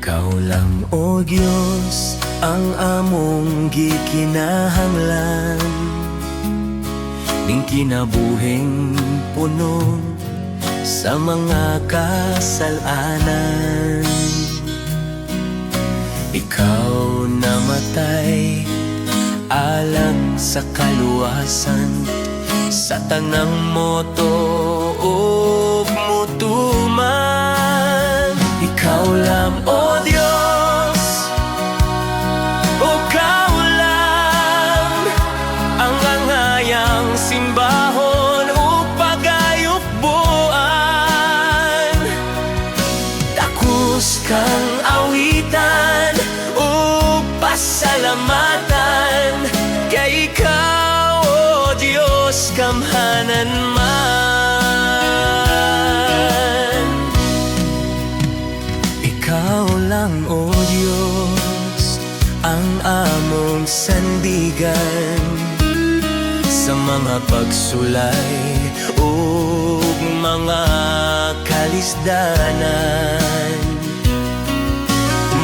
Ikaw lang, O Diyos, ang among gikinahanglan, ning kinabuhing puno sa mga kasalanan. Ikaw namatay alang sa kaluwasan, sa tanang moto ug mutuman. Ikaw lang, O Diyos, Ikaw lang ang angayang simbahon ug pagayukbuan. Takus kang awitan ug pasalamatan, kay Ikaw, O Diyos, kamhanan man. Ikaw lang, O Diyos, ang among sandigan sa mga pagsulay ug mga kalisdanan.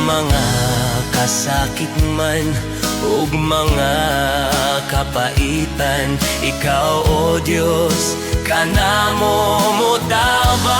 Mga kasakit man ug mga kapaitan, Ikaw, O Diyos, kanamo motabang.